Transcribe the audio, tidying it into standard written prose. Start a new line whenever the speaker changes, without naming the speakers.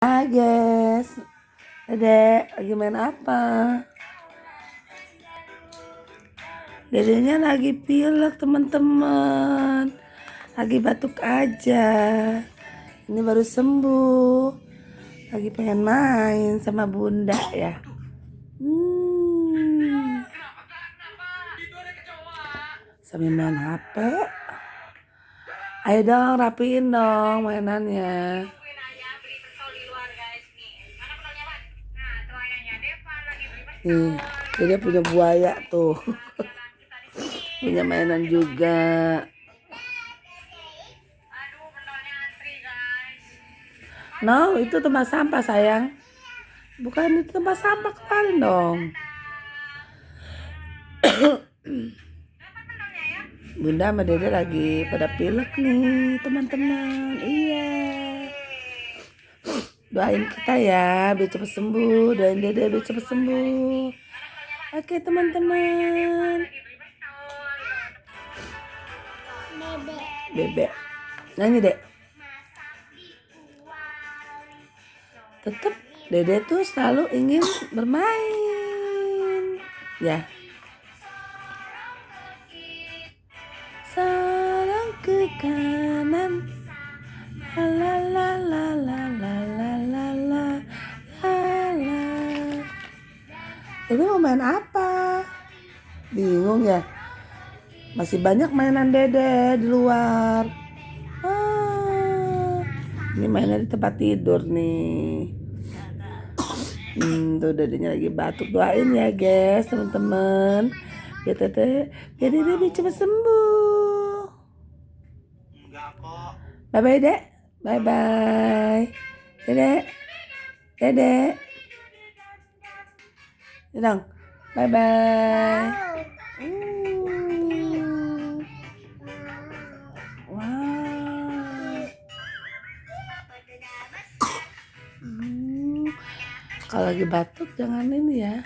Hai guys, Dedek lagi main apa? Dedeknya lagi pilek teman-teman, lagi batuk aja. Ini baru sembuh, lagi pengen main sama bunda ya. Sambil main HP. Ayo dong rapiin dong mainannya. Nih, dia punya buaya tuh. Punya mainan juga. No, itu tempat sampah sayang. Bukan itu tempat sampah, kemarin dong. Bunda sama Dede lagi pada pilek nih teman-teman. Iya. Doain kita ya biar cepat sembuh. Doain Dede biar cepat sembuh. Oke teman-teman. Bebek. Nyanyi Dek. Tetap Dede tuh selalu ingin bermain. Ya. Sarang ke kanan. La la la la la la la la la. Dede mau main apa? Bingung ya? Masih banyak mainan Dede di luar. Ini mainnya di tempat tidur nih. Tuh Dedenya lagi batuk. Doain ya guys teman-teman. Biar Dede cepat sembuh. Bye bye Dek. Bye bye. Dede. Dong. Bye bye. Kalau lagi batuk jangan ini ya.